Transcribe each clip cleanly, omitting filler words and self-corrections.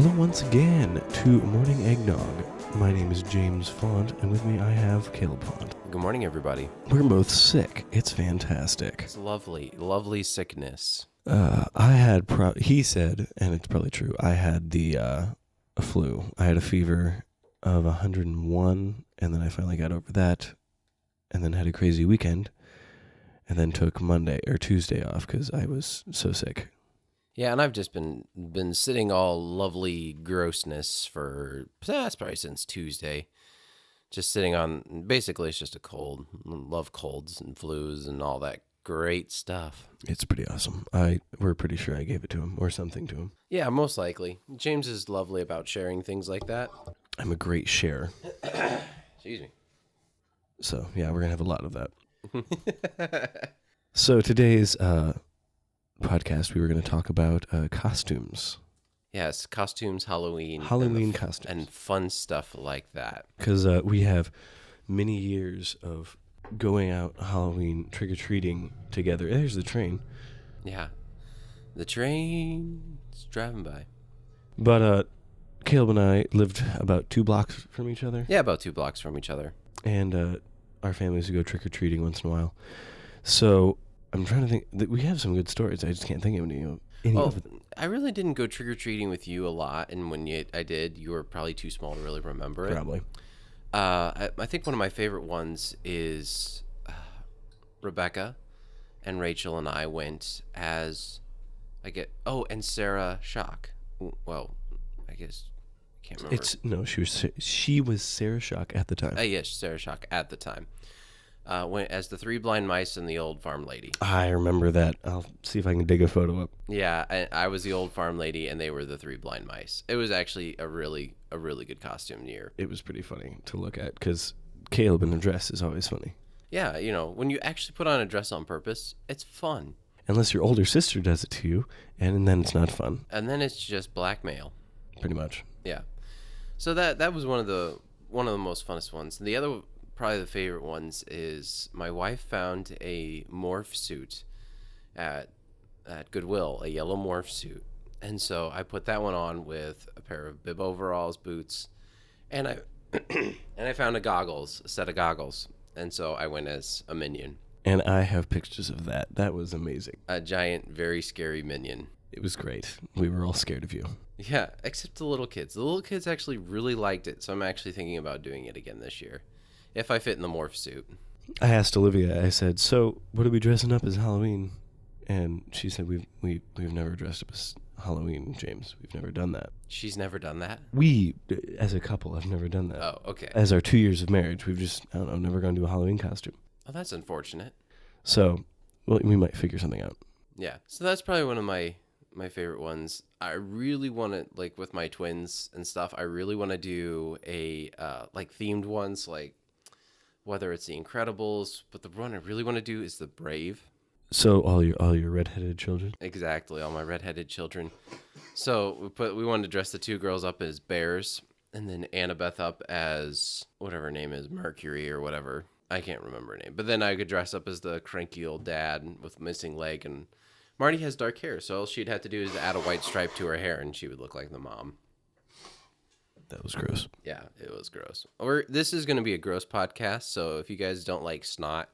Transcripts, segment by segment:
Hello once again to Morning Eggnog. My name is James Font, and with me I have Caleb Font. Good morning, everybody. We're both sick. It's fantastic. It's lovely, lovely sickness. He said, and it's probably true, I had the flu. I had a fever of 101, and then I finally got over that, and then had a crazy weekend, and then took Monday or Tuesday off because I was so sick. Yeah, and I've just been sitting all lovely grossness for that's probably since Tuesday. Just sitting on, basically it's just a cold. Love colds and flus and all that great stuff. It's pretty awesome. We're pretty sure I gave it to him or something to him. Yeah, most likely. James is lovely about sharing things like that. I'm a great sharer. Excuse me. So, yeah, we're going to have a lot of that. So, today's podcast, we were going to talk about costumes. Yes, costumes, Halloween. Costumes. And fun stuff like that. Because we have many years of going out Halloween trick-or-treating together. There's the train. Yeah. The train's driving by. But Caleb and I lived about 2 blocks from each other. Yeah, about 2 blocks from each other. And our families would go trick-or-treating once in a while. So I'm trying to think. We have some good stories. I just can't think of any of them. I really didn't go trick-or-treating with you a lot, and when I did, you were probably too small to really remember it. Probably. I think one of my favorite ones is Rebecca and Rachel and I went as and Sarah Shock. Well, I guess I can't remember. She was Sarah Shock at the time. Yes, Sarah Shock at the time. Went as the 3 blind mice and the old farm lady. I remember that. I'll see if I can dig a photo up. Yeah, I was the old farm lady, and they were the 3 blind mice. It was actually a really good costume year. It was pretty funny to look at because Caleb in a dress is always funny. Yeah, when you actually put on a dress on purpose, it's fun. Unless your older sister does it to you, and then it's not fun. And then it's just blackmail. Pretty much. Yeah. So that was one of the most funnest ones. And the other, probably the favorite ones, is my wife found a morph suit at Goodwill, a yellow morph suit. And so I put that one on with a pair of bib overalls, boots, and I found a set of goggles. And so I went as a minion. And I have pictures of that. That was amazing. A giant, very scary minion. It was great. We were all scared of you. Yeah, except the little kids. The little kids actually really liked it, so I'm actually thinking about doing it again this year, if I fit in the morph suit. I asked Olivia, I said, so what are we dressing up as Halloween? And she said, we've never dressed up as Halloween, James. We've never done that. She's never done that? We, as a couple, have never done that. Oh, okay. As our 2 years of marriage, we've just, never gone to a Halloween costume. Oh, that's unfortunate. So, well, we might figure something out. Yeah, so that's probably one of my favorite ones. I really want to, like, with my twins and stuff, I really want to do a, themed ones, like, whether it's The Incredibles, but the one I really want to do is The Brave. So all your redheaded children? Exactly, all my redheaded children. So we wanted to dress the 2 girls up as bears, and then Annabeth up as whatever her name is, Mercury or whatever. I can't remember her name. But then I could dress up as the cranky old dad with missing leg, and Marty has dark hair, so all she'd have to do is add a white stripe to her hair, and she would look like the mom. That was gross. Yeah, it was gross. This is going to be a gross podcast, so if you guys don't like snot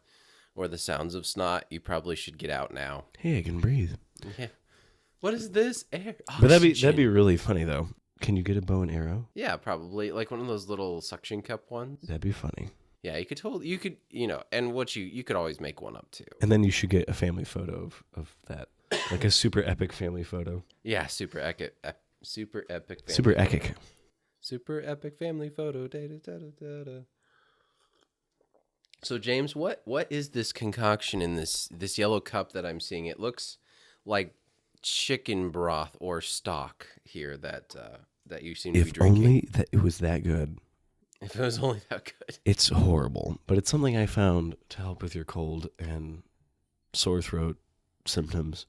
or the sounds of snot, you probably should get out now. Hey, I can breathe. Yeah. What is this? Air? Oh, but that'd be really funny, though. Can you get a bow and arrow? Yeah, probably. Like one of those little suction cup ones. That'd be funny. Yeah, you could, and what you could always make one up too. And then you should get a family photo of that. Like a super epic family photo. Yeah, super epic. Super epic. Super epic. Super epic family photo. So James, what is this concoction in this yellow cup that I'm seeing? It looks like chicken broth or stock here that you seem to be drinking. If only that it was that good. If it was only that good. It's horrible, but it's something I found to help with your cold and sore throat symptoms.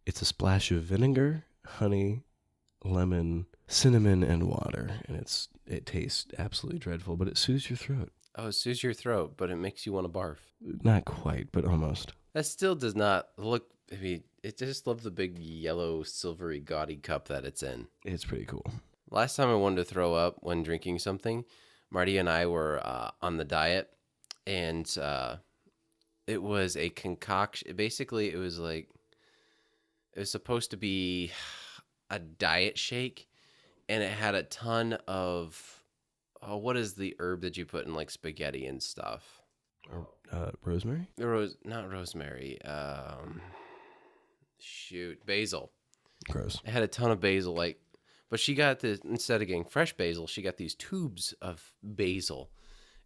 It's a splash of vinegar, honey, lemon, cinnamon, and water, and it tastes absolutely dreadful, but it soothes your throat. Oh, it soothes your throat, but it makes you want to barf. Not quite, but almost. That still does not look. I mean, it just love the big yellow, silvery, gaudy cup that it's in. It's pretty cool. Last time I wanted to throw up when drinking something, Marty and I were on the diet, and it was a concoction. Basically, it was like it was supposed to be a diet shake, and it had a ton of what is the herb that you put in like spaghetti and stuff? Rosemary? Not rosemary. Basil. Gross. It had a ton of basil, but she got this instead of getting fresh basil, she got these tubes of basil,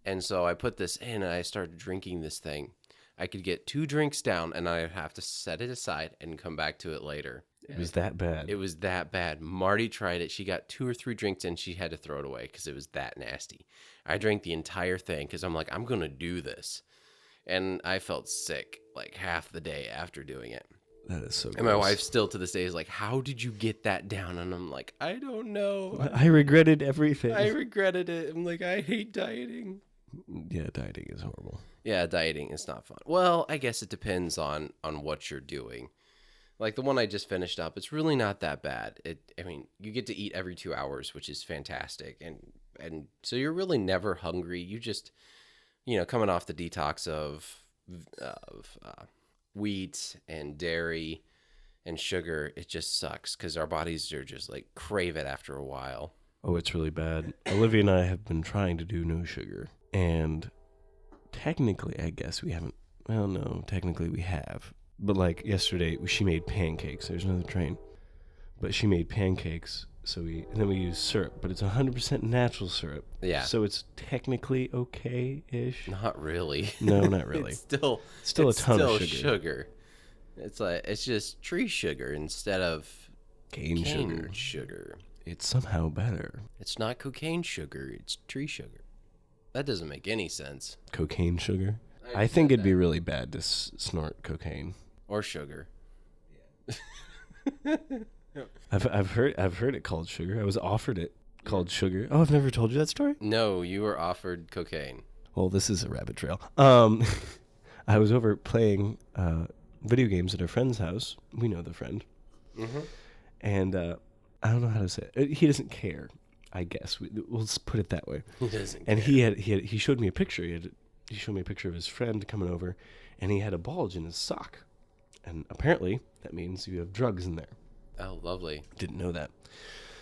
and so I put this in and I started drinking this thing. I could get 2 drinks down, and I'd have to set it aside and come back to it later. It was that bad. It was that bad. Marty tried it. She got 2 or 3 drinks in. She had to throw it away because it was that nasty. I drank the entire thing because I'm like, I'm going to do this. And I felt sick like half the day after doing it. That is so gross. And my wife still to this day is like, how did you get that down? And I'm like, I don't know. I regretted everything. I regretted it. I'm like, I hate dieting. Yeah, dieting is horrible. Yeah, dieting is not fun. Well, I guess it depends on what you're doing. Like the one I just finished up, it's really not that bad. I mean, you get to eat every 2 hours, which is fantastic, and so you're really never hungry. You just, coming off the detox of wheat and dairy and sugar, it just sucks because our bodies are just like crave it after a while. Oh, it's really bad. Olivia and I have been trying to do no sugar, and technically, I guess we haven't. Well, no, technically we have. But like yesterday, she made pancakes. There's another train, but she made pancakes. And then we use syrup, but it's 100% natural syrup. Yeah. So it's technically okay-ish. Not really. No, not really. It's still a ton of sugar. It's just tree sugar instead of cane sugar. It's somehow better. It's not cocaine sugar. It's tree sugar. That doesn't make any sense. Cocaine sugar? I think it'd be really bad to snort cocaine. Or sugar. I've heard it called sugar. I was offered it called sugar. Oh, I've never told you that story? No, you were offered cocaine. Well, this is a rabbit trail. I was over playing video games at a friend's house. We know the friend. Mm-hmm. And I don't know how to say it. He doesn't care, I guess. We'll just put it that way. He doesn't and care. he showed me a picture. He showed me a picture of his friend coming over, and he had a bulge in his sock. And apparently, that means you have drugs in there. Oh, lovely. Didn't know that.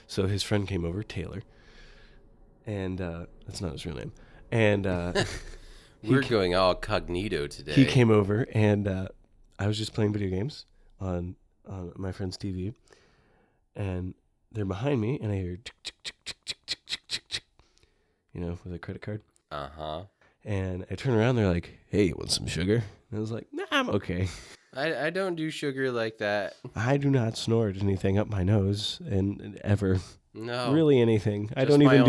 So his friend came over, Taylor, and that's not his real name. And we're going all cognito today. He came over, and I was just playing video games on my friend's TV, and they're behind me, and I hear tick, tick, tick, tick, tick, tick, tick, tick, tick, with a credit card. Uh-huh. And I turn around, they're like, hey, you want some sugar? And I was like, nah, I'm okay. I don't do sugar like that. I do not snort anything up my nose, and ever. No. Really anything. I don't even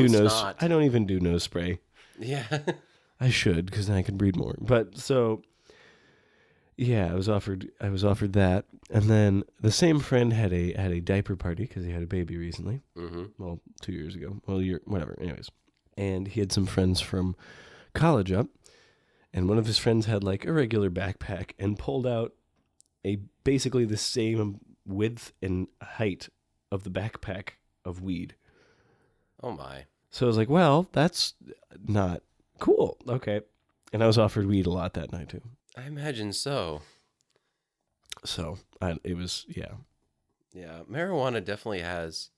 do nose spray. Yeah. I should, because then I can breathe more. But so, yeah, I was offered that, and then the same friend had a diaper party because he had a baby recently. Mm-hmm. Well, 2 years ago. Well, whatever. Anyways, and he had some friends from college up, and one of his friends had like a regular backpack and pulled out basically the same width and height of the backpack of weed. Oh my. So I was like, well, that's not cool. Okay. And I was offered weed a lot that night too. I imagine so. So it was, yeah. Yeah. Marijuana definitely has,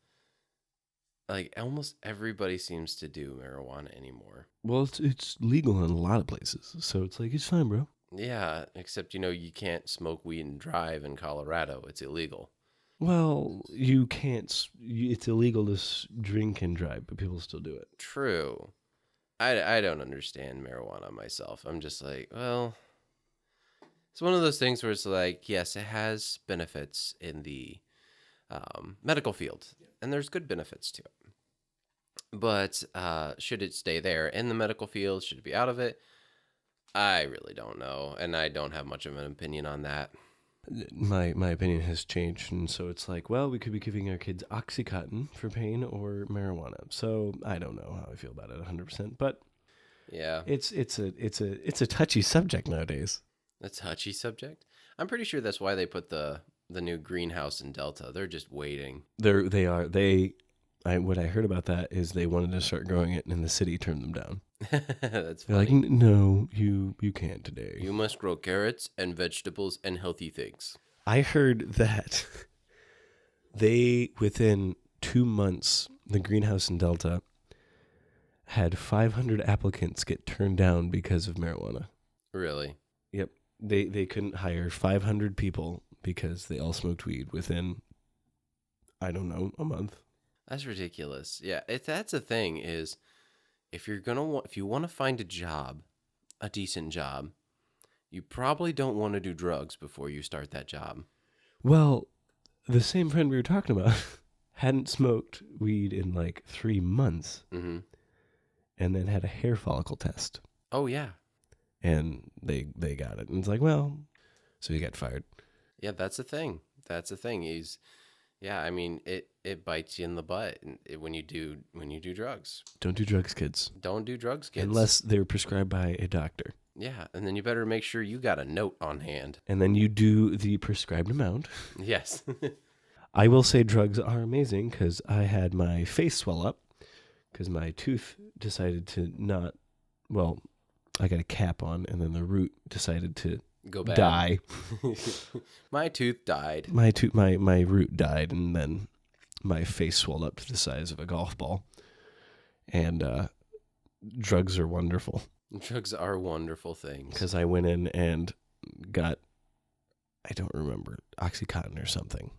like, almost everybody seems to do marijuana anymore. Well, it's legal in a lot of places. So it's like, it's fine, bro. Yeah. Except, you can't smoke weed and drive in Colorado. It's illegal. Well, you can't. It's illegal to drink and drive, but people still do it. True. I don't understand marijuana myself. I'm just like, well, it's one of those things where it's like, yes, it has benefits in the medical field, and there's good benefits to it. But should it stay there in the medical field? Should it be out of it? I really don't know, and I don't have much of an opinion on that. My opinion has changed, and so it's like, well, we could be giving our kids Oxycontin for pain or marijuana. So I don't know how I feel about it 100%, but yeah, it's a touchy subject nowadays. A touchy subject? I'm pretty sure that's why they put the new greenhouse in Delta. They're just waiting. They what I heard about that is they wanted to start growing it, and in the city turned them down. That's They're like, funny. no, you can't today. You must grow carrots and vegetables and healthy things. I heard that they, within 2 months, the greenhouse in Delta had 500 applicants get turned down because of marijuana. Really? Yep. They couldn't hire 500 people because they all smoked weed within, I don't know, a month. That's ridiculous. Yeah, that's the thing is, if you want to find a job, a decent job, you probably don't want to do drugs before you start that job. Well, the same friend we were talking about hadn't smoked weed in like 3 months, Mm-hmm. and then had a hair follicle test, Oh yeah, and they got it, and it's like, well, so he got fired. yeah. That's the thing. That's the thing. Yeah. I mean, it bites you in the butt when you do drugs. Don't do drugs, kids, Don't do drugs, kids. unless they're prescribed by a doctor, Yeah, and then you better make sure you got a note on hand. and then you do the prescribed amount. Yes. I will say drugs are amazing because I had my face swell up because my tooth decided to not, well, I got a cap on, and then the root decided to Go bad. die. My tooth died. My root died, and then my face swelled up to the size of a golf ball. And drugs are wonderful Drugs are wonderful things. because I went in and got, I don't remember, Oxycontin or something.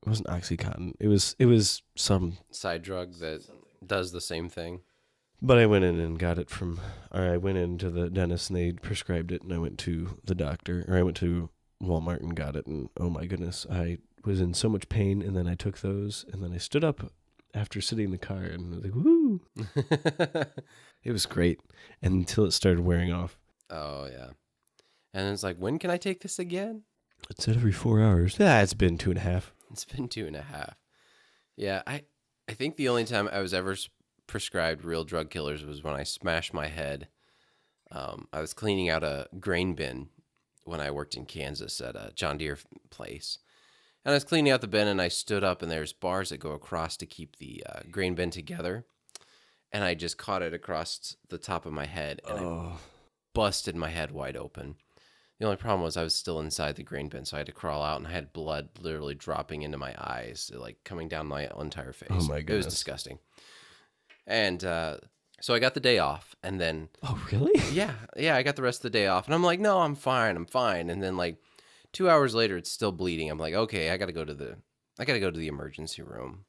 It wasn't Oxycontin. It was some. Side drug that does the same thing. But I went in and got it I went into the dentist and they prescribed it, and I went to the doctor, or I went to Walmart and got it, and oh my goodness, I was in so much pain, and then I took those, and then I stood up after sitting in the car, and I was like, woo! It was great, until it started wearing off. Oh, yeah. And it's like, when can I take this again? It said every 4 hours. Yeah, it's been 2.5. It's been 2.5. Yeah, I think the only time I was ever prescribed real drug killers was when I smashed my head. I was cleaning out a grain bin when I worked in Kansas at a John Deere place. And I was cleaning out the bin, and I stood up, and there's bars that go across to keep the grain bin together. And I just caught it across the top of my head, and I busted my head wide open. The only problem was I was still inside the grain bin, so I had to crawl out, and I had blood literally dropping into my eyes, like coming down my entire face. Oh, my It goodness. was disgusting. And so I got the day off, and then... Oh, really? Yeah, I got the rest of the day off, and I'm like, no, I'm fine. And then like 2 hours later, it's still bleeding. I'm like, okay, I gotta go to the emergency room.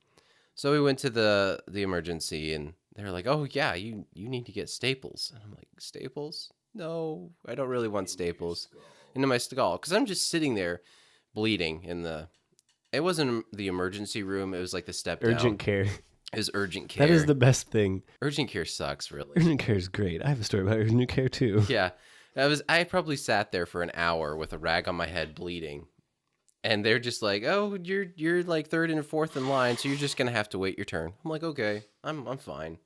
So we went to the emergency, and they're like, oh yeah, you need to get staples. And I'm like, staples? No, I don't really want staples into my skull, because I'm just sitting there bleeding in the... It wasn't the emergency room. It was like the step down. Urgent care. It was urgent care. That is the best thing. Urgent care sucks, really. Urgent care is great. I have a story about urgent care, too. Yeah. I probably sat there for an hour with a rag on my head bleeding. And they're just like, oh, you're like third and fourth in line, so you're just going to have to wait your turn. I'm like, okay, I'm fine.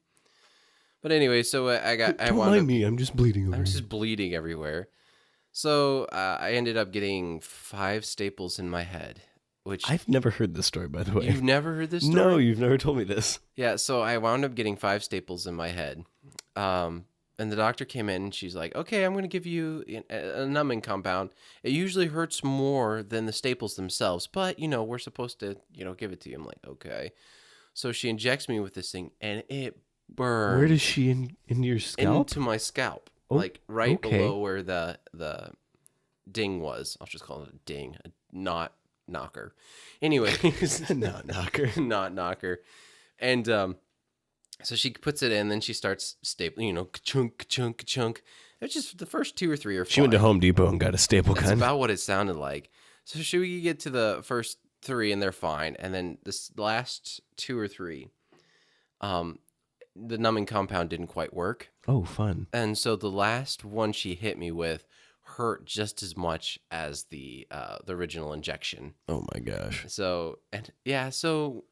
But anyway, so Don't mind me. I'm just bleeding over I'm here. just bleeding everywhere. So I ended up getting 5 staples in my head, which... I've never heard this story, by the way. You've never heard this story? No, you've never told me this. Yeah, so I wound up getting 5 staples in my head. And the doctor came in, and she's like, okay, I'm going to give you a numbing compound. It usually hurts more than the staples themselves, but, we're supposed to, give it to you. I'm like, okay. So she injects me with this thing, and it burns. Where does she in your scalp? Into my scalp. Oh, like right okay. below where the ding was. I'll just call it a ding, not knocker. Anyways. Not knocker. Not knocker. And so she puts it in, then she starts stapling, chunk, chunk, chunk. It's just the first 2 or 3 are fine. She went to Home Depot and got a staple That's gun. about what it sounded like. So should we get to the first 3 and they're fine, and then this last 2 or 3, the numbing compound didn't quite work. Oh, fun. And so the last one she hit me with hurt just as much as the original injection. Oh my gosh. So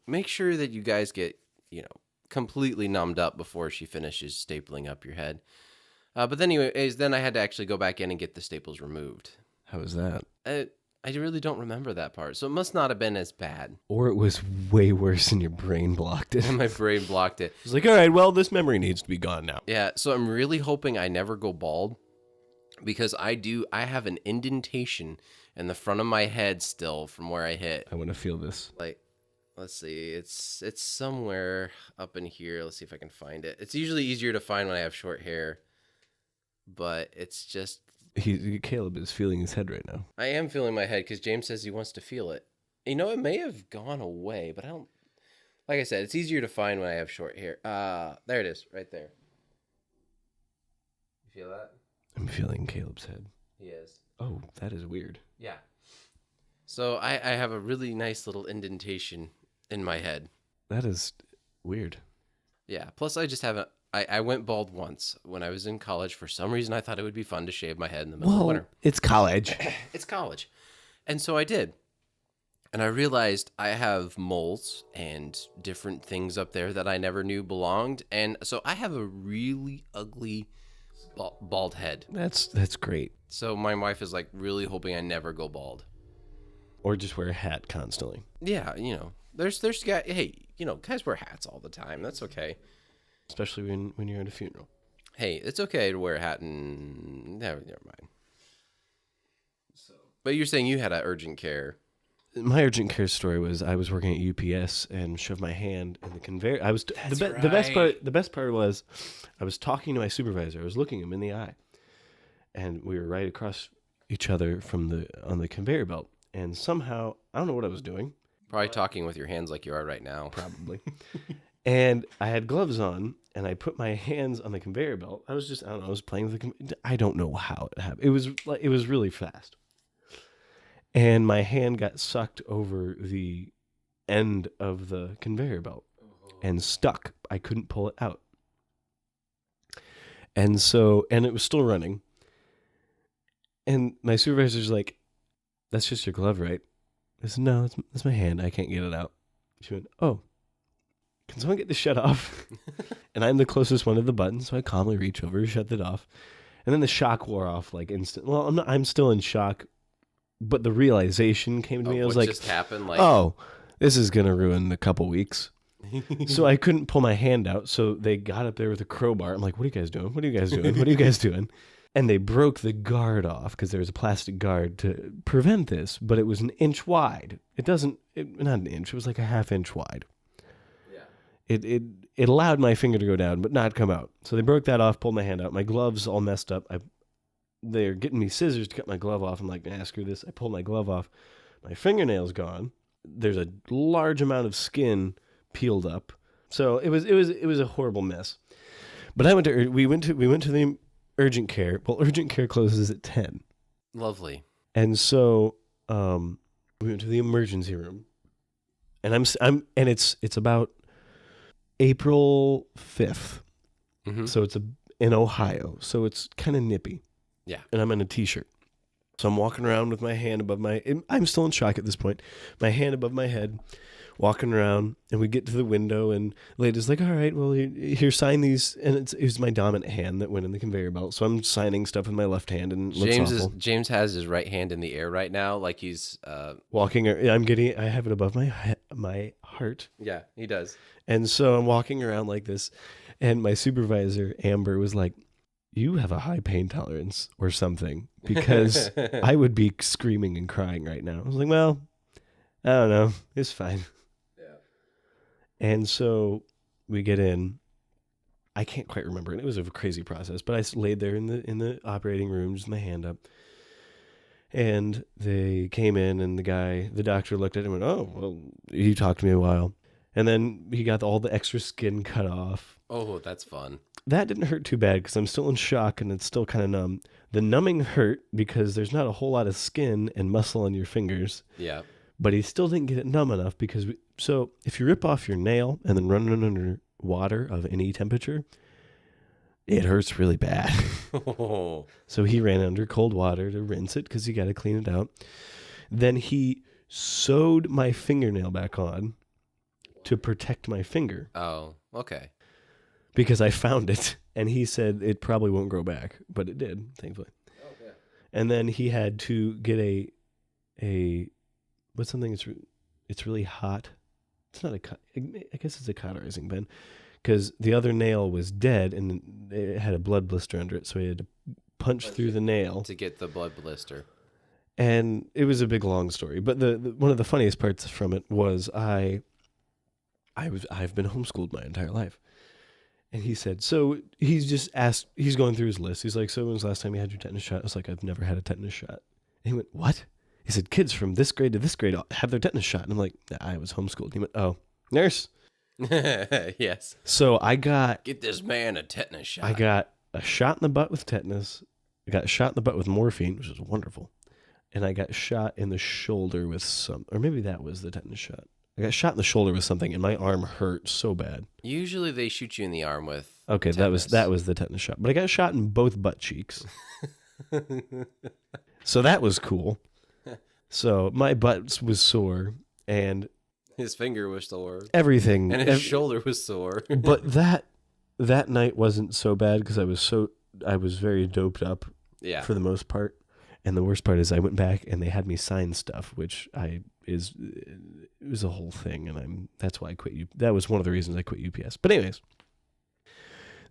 make sure that you guys get, completely numbed up before she finishes stapling up your head. But then anyways, then I had to actually go back in and get the staples removed. How was that? I really don't remember that part. So it must not have been as bad. Or it was way worse and your brain blocked it. And my brain blocked it. It's like, all right, well, this memory needs to be gone now. Yeah, so I'm really hoping I never go bald because I have an indentation in the front of my head still from where I hit. I want to feel this. Like, let's see, it's somewhere up in here. Let's see if I can find it. It's usually easier to find when I have short hair, but it's just... Caleb is feeling his head right now. I am feeling my head because James says he wants to feel it. You know, it may have gone away, but I don't... Like I said, it's easier to find when I have short hair. There it is, right there. You feel that? I'm feeling Caleb's head. He is. Oh, that is weird. Yeah. So I have a really nice little indentation in my head. That is weird. Yeah. Plus, I just haven't... I went bald once when I was in college. For some reason, I thought it would be fun to shave my head in the middle of the winter. It's college. It's college. And so I did. And I realized I have moles and different things up there that I never knew belonged. And so I have a really ugly bald head. That's great. So my wife is like really hoping I never go bald. Or just wear a hat constantly. Yeah, you know, there's guys, hey, you know, guys wear hats all the time. That's okay. Especially when you're at a funeral. Hey, it's okay to wear a hat and never mind. So, but you're saying you had an urgent care. My urgent care story was I was working at UPS and shoved my hand in the conveyor. The best part was I was talking to my supervisor. I was looking him in the eye, and we were right across each other on the conveyor belt. And somehow I don't know what I was doing. Probably talking with your hands like you are right now. Probably. And I had gloves on, and I put my hands on the conveyor belt. I was playing with I don't know how it happened. It was really fast. And my hand got sucked over the end of the conveyor belt and stuck. I couldn't pull it out. And it was still running. And my supervisor's like, "That's just your glove, right?" I said, "No, that's my hand. I can't get it out." She went, "Oh, can someone get this shut off?" And I'm the closest one to the button, so I calmly reach over, shut it off. And then the shock wore off like instant. Well, I'm still in shock, but the realization came to me. I was what like, just happened? Like, "Oh, this is going to ruin a couple weeks." So I couldn't pull my hand out, so they got up there with a crowbar. I'm like, "What are you guys doing? What are you guys doing? What are you guys doing?" And they broke the guard off because there was a plastic guard to prevent this, but it was an inch wide. Not an inch, it was like a half inch wide. Yeah. It allowed my finger to go down, but not come out. So they broke that off, pulled my hand out. My gloves all messed up. They're getting me scissors to cut my glove off. I'm like, screw this. I pulled my glove off. My fingernail's gone. There's a large amount of skin peeled up. So it was a horrible mess. But we went to the urgent care. Well, urgent care closes at 10. Lovely. And so we went to the emergency room. And it's about April 5th. Mm-hmm. So it's in Ohio. So it's kind of nippy. Yeah. And I'm in a t-shirt. So I'm walking around with my hand above I'm still in shock at this point. My hand above my head, walking around, and we get to the window, and the lady's like, "All right, well, here, sign these." And it was my dominant hand that went in the conveyor belt. So I'm signing stuff with my left hand, and it looks awful. James has his right hand in the air right now, like he's walking. I have it above my heart. Yeah, he does. And so I'm walking around like this, and my supervisor, Amber, was like, "You have a high pain tolerance or something," because I would be screaming and crying right now. I was like, "Well, I don't know. It's fine." Yeah. And so we get in. I can't quite remember. And it was a crazy process, but I laid there in the operating room, just my hand up. And they came in, and the doctor looked at him and went, "Oh, well, he talked to me a while." And then he got all the extra skin cut off. Oh, that's fun. That didn't hurt too bad because I'm still in shock and it's still kind of numb. The numbing hurt because there's not a whole lot of skin and muscle on your fingers. Yeah. But he still didn't get it numb enough because so if you rip off your nail and then run it under water of any temperature, it hurts really bad. Oh. So he ran under cold water to rinse it because you got to clean it out. Then he sewed my fingernail back on to protect my finger. Oh, okay. Because I found it, and he said it probably won't grow back, but it did, thankfully. Oh, yeah. And then he had to get what's something it's really hot. It's not I guess it's a cauterizing pen, because the other nail was dead and it had a blood blister under it, so we had to punch through the nail to get the blood blister. And it was a big long story, but the one of the funniest parts from it was I've been homeschooled my entire life. And he said, so he's going through his list. He's like, so when was the last time you had your tetanus shot? I was like, I've never had a tetanus shot. And he went, what? He said, kids from this grade to this grade have their tetanus shot. And I'm like, I was homeschooled. He went, oh, nurse. Yes. So get this man a tetanus shot. I got a shot in the butt with tetanus. I got a shot in the butt with morphine, which was wonderful. And I got shot in the shoulder with or maybe that was the tetanus shot. I got shot in the shoulder with something, and my arm hurt so bad. Usually they shoot you in the arm with tetanus. that was the tetanus shot. But I got shot in both butt cheeks. So that was cool. So my butt was sore, and his finger was sore. Everything. And his shoulder was sore. But that night wasn't so bad because I was very doped up for the most part. And the worst part is I went back and they had me sign stuff, which it was a whole thing, and that's why I quit. That was one of the reasons I quit UPS. But anyways,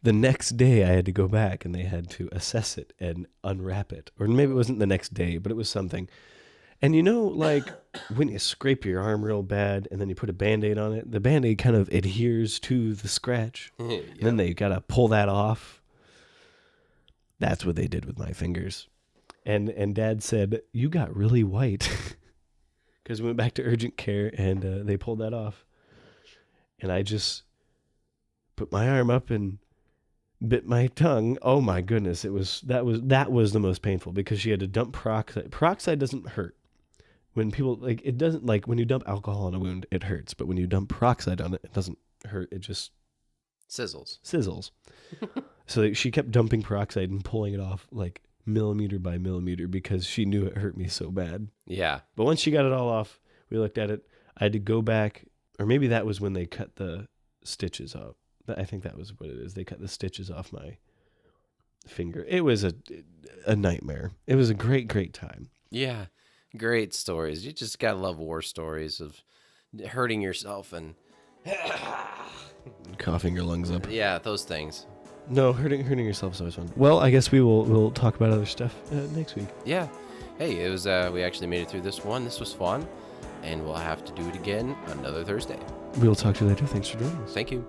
the next day I had to go back and they had to assess it and unwrap it, or maybe it wasn't the next day, but it was something. And like when you scrape your arm real bad and then you put a Band-Aid on it, the Band-Aid kind of adheres to the scratch, and then they gotta pull that off. That's what they did with my fingers. And Dad said, you got really white, because we went back to urgent care and they pulled that off. And I just put my arm up and bit my tongue. Oh my goodness. That was the most painful, because she had to dump peroxide. Peroxide doesn't hurt. When people it doesn't, when you dump alcohol on a wound, it hurts. But when you dump peroxide on it, it doesn't hurt. It just sizzles. So she kept dumping peroxide and pulling it off millimeter by millimeter, because she knew it hurt me so bad. Yeah. But once she got it all off, we looked at it. I had to go back, or maybe that was when they cut the stitches off. I think that was what it is. They cut the stitches off my finger. It was a nightmare. It was a great, great time. Yeah. Great stories. You just gotta love war stories of hurting yourself and coughing your lungs up. Yeah, those things. No, hurting yourself is always fun. Well, I guess we'll talk about other stuff next week. Yeah. Hey, it was we actually made it through this one. This was fun, and we'll have to do it again another Thursday. We'll talk to you later. Thanks for joining us. Thank you.